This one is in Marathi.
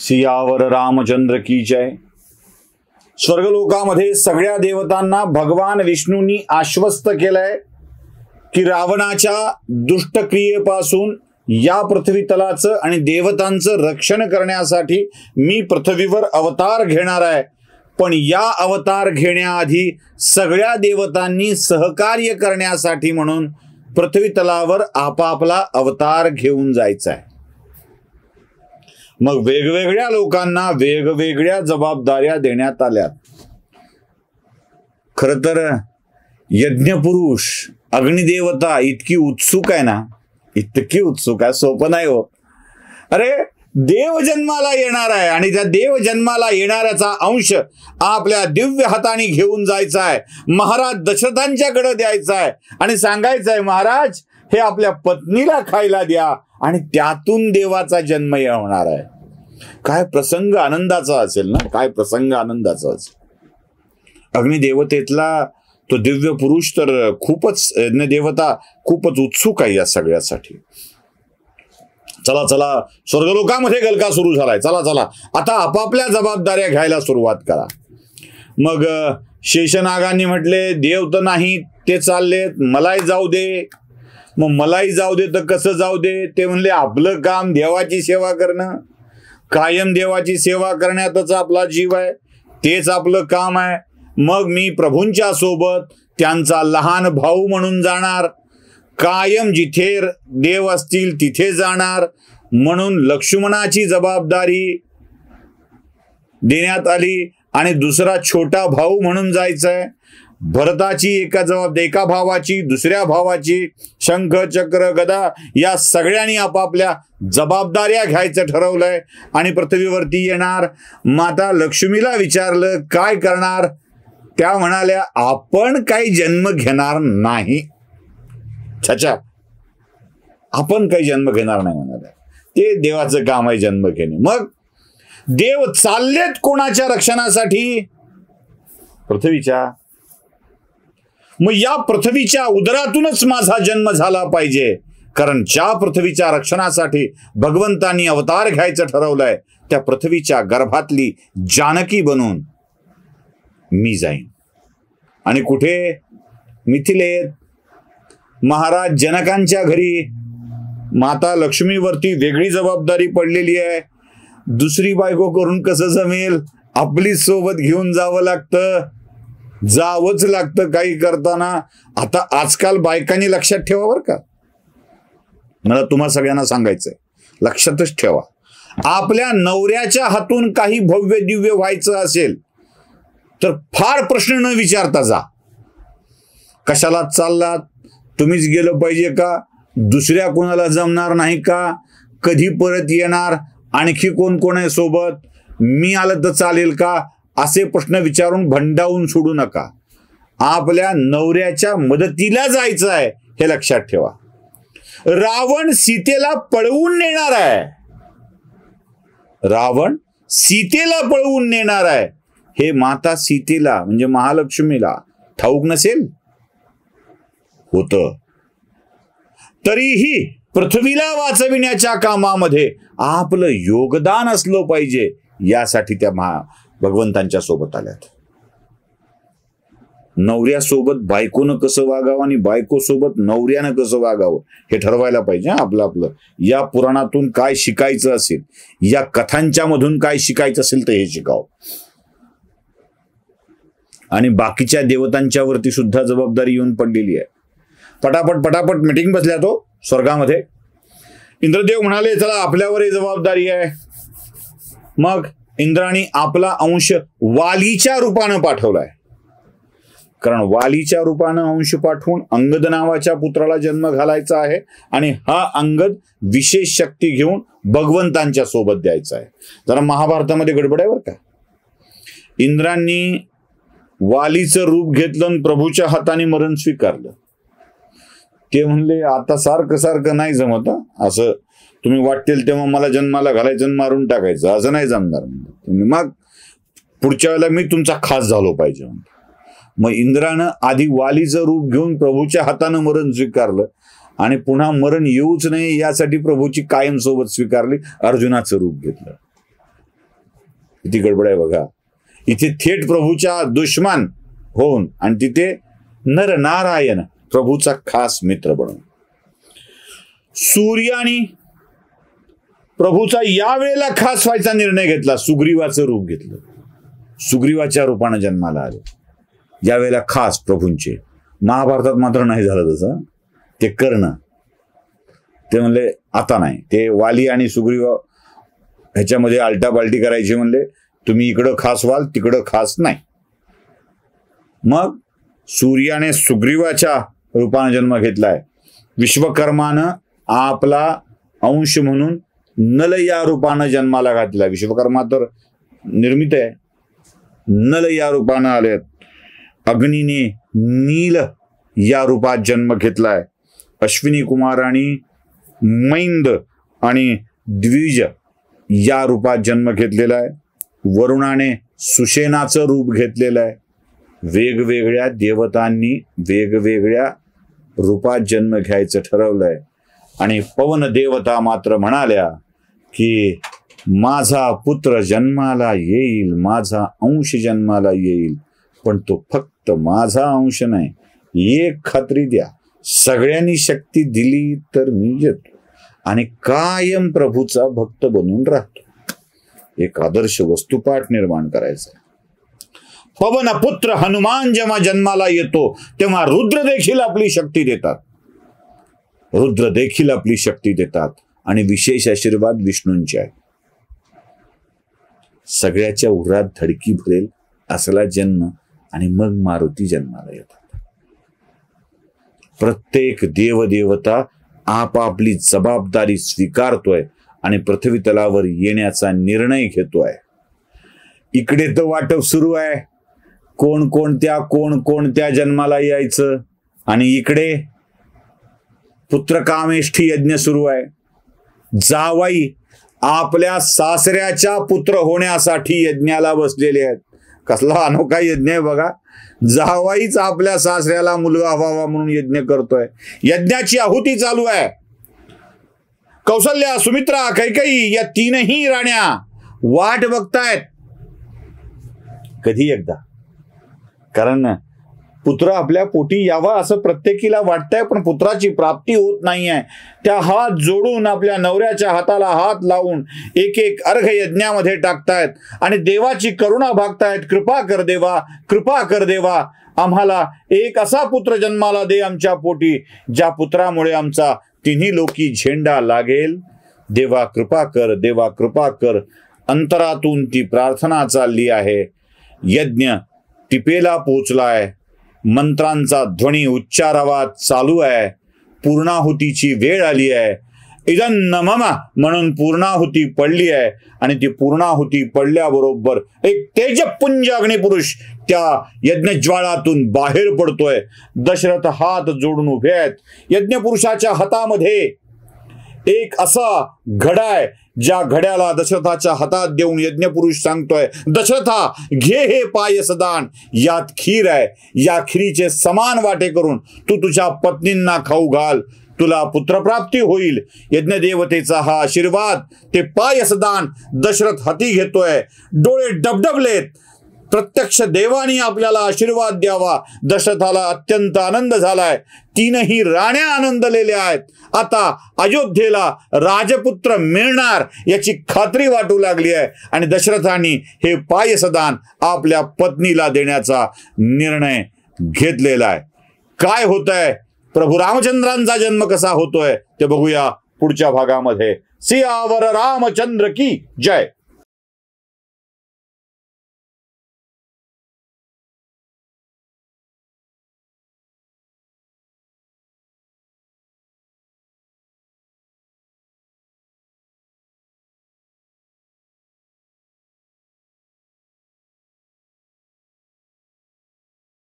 सियावर रामचंद्र की जय। स्वर्गलोकामध्ये सगळ्या देवतांना भगवान विष्णूंनी आश्वस्त केलंय की रावणाच्या दुष्टक्रियेपासून या पृथ्वी तलाचं आणि देवतांचं रक्षण करण्यासाठी मी पृथ्वीवर अवतार घेणार आहे। पण या अवतार घेण्याआधी सगळ्या देवतांनी सहकार्य करण्यासाठी म्हणून पृथ्वी तलावर आपापला अवतार घेऊन जायचा आहे। मग वेगवेगळ्या लोकांना वेगवेगळ्या जबाबदाऱ्या देण्यात आल्यात। खर तर यज्ञपुरुष अग्निदेवता इतकी उत्सुक आहे ना, इतकी उत्सुक आहे, सोपं नाही हो। अरे देव जन्माला येणार आहे आणि त्या देव जन्माला येणाऱ्याचा अंश आपल्या दिव्य हाताने घेऊन जायचा आहे, महाराज दशरथांच्याकडे द्यायचा आहे आणि सांगायचं आहे, महाराज हे आपल्या पत्नीला खायला द्या आणि त्यातून देवाचा जन्म होणार आहे। काय प्रसंग आनंदाचा असेल ना, काय प्रसंग आनंदाचा असेल। अग्निदेवतेतला तो दिव्य पुरुष तर खूपच देवता खूपच उत्सुक आहे या सगळ्यासाठी। चला चला स्वर्गलोकामध्ये गलका सुरू झालाय, चला चला आता आपापल्या जबाबदाऱ्या घ्यायला सुरुवात करा। मग शेषनागांनी म्हटले देव तर नाही ते चाललेत, मलाही जाऊ दे। मग मलाही जाऊ दे तर कसं जाऊ दे? ते म्हणले आपलं काम देवाची सेवा करणं, कायम देवाची सेवा करण्यातच आपला जीव आहे, तेच आपलं काम आहे। मग मी प्रभूंच्या सोबत त्यांचा लहान भाऊ म्हणून जाणार, कायम जिथे देव असतील तिथे जाणार। म्हणून लक्ष्मणाची जबाबदारी देण्यात आली आणि दुसरा छोटा भाऊ म्हणून जायचंय। भरताची एका भावाची, दुसऱ्या भावाची, शंख चक्र गदा या सगळ्यांनी आपापल्या जबाबदाऱ्या घ्यायचं ठरवलंय आणि पृथ्वीवरती येणार। माता लक्ष्मीला विचारलं काय करणार? त्या म्हणाल्या आपण काही जन्म घेणार नाही। छाछा, आपण काही जन्म घेणार नाही म्हणाल्या, ते देवाचं काम आहे जन्म घेणे। मग देव चाललेत कोणाच्या रक्षणासाठी? पृथ्वीच्या। मग या पृथ्वीच्या उदरातूनच माझा जन्म झाला पाहिजे, कारण ज्या पृथ्वीच्या रक्षणासाठी भगवंतांनी अवतार घ्यायचं ठरवलंय त्या पृथ्वीच्या गर्भातली जानकी बनून मी जाईन। आणि कुठे? मिथिलेत महाराज जनकांच्या घरी। माता लक्ष्मीवरती वेगळी जबाबदारी पडलेली आहे, दुसरी बायको करून कसं जमेल? आपली सोबत घेऊन जावं लागतं, जावंच लागतं काही करताना। आता आजकाल बायकांनी लक्षात ठेवा बरं का, मला तुम्हा सगळ्यांना सांगायचंय, लक्षातच ठेवा, आपल्या नवऱ्याच्या हातून काही भव्य दिव्य व्हायचं असेल तर फार प्रश्न न विचारता जा। कशाला चाललात? तुम्हीच गेलं पाहिजे का? दुसऱ्या कोणाला जमणार नाही का? कधी परत येणार? आणखी कोण कोण आहे सोबत? मी आलं तर चालेल का? असे प्रश्न विचारून भंडावून सोडू नका। आपल्या नवऱ्याच्या मदतीला जायचं आहे हे लक्षात ठेवा। रावण सीतेला पळवून नेणार आहे, रावण सीतेला पळवून नेणार आहे हे माता सीतेला म्हणजे महालक्ष्मीला ठाऊक नसेल? होतं। तरीही पृथ्वीला वाचविण्याच्या कामामध्ये आपलं योगदान असलं पाहिजे यासाठी त्या भगवंतांच्या सोबत आल्यात। नवऱ्यासोबत बायकोनं कसं वागावं आणि बायकोसोबत नवऱ्यानं कसं वागावं हे ठरवायला पाहिजे आपलं आपलं। या पुराणातून काय शिकायचं असेल, या कथांच्या मधून काय शिकायचं असेल तर हे शिकावं। आणि बाकीच्या देवतांच्या वरती सुद्धा जबाबदारी येऊन पडलेली आहे। पटापट पटापट मीटिंग बसल्या तो स्वर्गामध्ये। इंद्रदेव म्हणाले चला आपल्यावरही जबाबदारी आहे। मग इंद्राणी आपला अंश वालीच्या रूपानं पाठवलाय, कारण वालीच्या रूपानं अंश पाठवून अंगद नावाच्या पुत्राला जन्म घालायचा आहे आणि हा अंगद विशेष शक्ती घेऊन भगवंतांच्या सोबत द्यायचा आहे। जरा महाभारतामध्ये गडबड आहे बरं का। इंद्रांनी वालीचं रूप घेतलं आणि प्रभूच्या हाताने मरण स्वीकारलं। ते म्हणले आता सारखं सारखं नाही जमत, असं तुम्ही वाटतील तेव्हा मला जन्माला घालायचं आणि मारून टाकायचं, असं नाही जमणार। तुम्ही मग पुढच्या वेळेला मी तुमचा खास झालो पाहिजे। मग इंद्रानं आधी वालीचं रूप घेऊन प्रभूच्या हातानं मरण स्वीकारलं आणि पुन्हा मरण येऊच नये यासाठी प्रभूची कायम सोबत स्वीकारली, अर्जुनाचं रूप घेतलं। किती गडबड आहे बघा. इथे थेट प्रभूच्या दुश्मन होऊन आणि तिथे नरनारायण प्रभूचा खास मित्र बनून. सूर्याने प्रभूचा या वेळेला खास व्हायचा निर्णय घेतला. सुग्रीवाचं रूप घेतलं, सुग्रीवाच्या रूपानं जन्माला आले यावेळेला खास प्रभूंचे. महाभारतात मात्र नाही झालं तसं. ते कर्ण ते म्हणले आता नाही, ते वाली आणि सुग्रीव ह्याच्यामध्ये आलटापालटी करायची, म्हणले तुम्ही इकडं खास व्हाल तिकडं खास नाही. मग सूर्याने सुग्रीवाच्या रूपाने जन्म घेतलाय. विश्वकर्मानं आपला अंश म्हणून नल या रूपानं जन्माला घातला. विश्वकर्मा तर निर्मित आहे, नल या रूपानं आलेत. अग्नीने नील या रूपात जन्म घेतलाय. अश्विनी कुमारांनी मैंद आणि द्विज या रूपात जन्म घेतलेला आहे. वरुणाने सुषेनाचं रूप घेतलेलं आहे. वेगवेगळ्या देवतांनी वेगवेगळ्या रूपात जन्म घ्यायचं ठरवलंय. आणि पवन देवता मात्र म्हणाल्या की माझा पुत्र जन्माला येईल, माझा अंश जन्माला येईल, पण तो फक्त माझा अंश नाही. एक खात्री द्या, सगळ्यांनी शक्ती दिली तर मी येतो आणि कायम प्रभूचा भक्त बनून राहतो. एक आदर्श वस्तुपाठ निर्माण करायचा. पवन पुत्र हनुमान जेव्हा जन्माला येतो तेव्हा रुद्र देखील आपली शक्ती देतात. रुद्र देखील आपली शक्ती देतात आणि विशेष आशीर्वाद विष्णूंचे आहे. सगळ्याच्या उरात धडकी भरेल असला जन्म आणि मग मारुती जन्माला येतात. प्रत्येक देवदेवता आपापली जबाबदारी स्वीकारतोय आणि पृथ्वी तलावर येण्याचा निर्णय घेतोय. इकडे तर वाटप सुरू आहे, कोणकोणत्या जन्माला यायचं, आणि इकडे पुत्रकामेष्ठी यज्ञ सुरू आहे. जावाई आपल्या सासऱ्याच्या पुत्र होण्यासाठी यज्ञाला बसलेले आहेत. कसला अनोखा यज्ञ आहे बघा. जावाईच आपल्या सासऱ्याला मुलगा व्हावा म्हणून यज्ञ करतोय. यज्ञाची आहुती चालू आहे. कौसल्या, सुमित्रा, कैकेयी या तीनही राण्या वाट बघतायत कधी एकदा. कारण पुत्र आपल्या पोटी यावा असं प्रत्येकीला वाटतंय, पण पुत्राची प्राप्ती होत नाहीये. त्या हात जोडून आपल्या नवऱ्याच्या हाताला हात लावून एक एक अर्घ यज्ञामध्ये टाकतायत आणि देवाची करुणा भागतायत. कृपा कर देवा, कृपा कर देवा, आम्हाला एक असा पुत्र जन्माला दे आमच्या पोटी, ज्या पुत्रामुळे आमचा तिन्ही लोकी झेंडा लागेल. देवा कृपा कर, देवा कृपा कर. अंतरातून ती प्रार्थना चालली आहे. यज्ञ टिपेला पोचलाय. मंत्रांचा ध्वनी उच्चारावात चालू आहे. पूर्णाहुतीची वेळ आली आहे. इदन्न मम म्हणून पूर्णाहुती पडली आहे आणि ती पूर्णाहुती पडल्याबरोबर एक तेजपुंज अग्निपुरुष त्या यज्ञज्वाळातून बाहेर पडतोय. दशरथ हात जोडून उभे आहेत. यज्ञपुरुषाच्या हातामध्ये एक असा घडा आहे, ज्या घड्याला दशरथाच्या हातात देऊन यज्ञपुरुष सांगतोय, दशरथा घे हे पायसदान, यात खीर आहे. या खिरीचे समान वाटे करून तू तुझ्या पत्नींना खाऊ घाल, तुला पुत्रप्राप्ती होईल. यज्ञदेवतेचा हा आशीर्वाद ते पायसदान दशरथ हाती घेतोय. डोळे डबडबलेत. प्रत्यक्ष देवानी आपल्याला आशीर्वाद द्यावा. दशरथाला अत्यंत आनंद झालाय. तीनही राण्या आनंदलेल्या आहेत. आता अयोध्येला राजपुत्र मिळणार याची खात्री वाटू लागली आहे आणि दशरथांनी हे पायसदान आपल्या पत्नीला देण्याचा निर्णय घेतलेला आहे. काय होतंय, प्रभू रामचंद्रांचा जन्म कसा होतोय ते बघूया पुढच्या भागामध्ये. सियावर रामचंद्र की जय.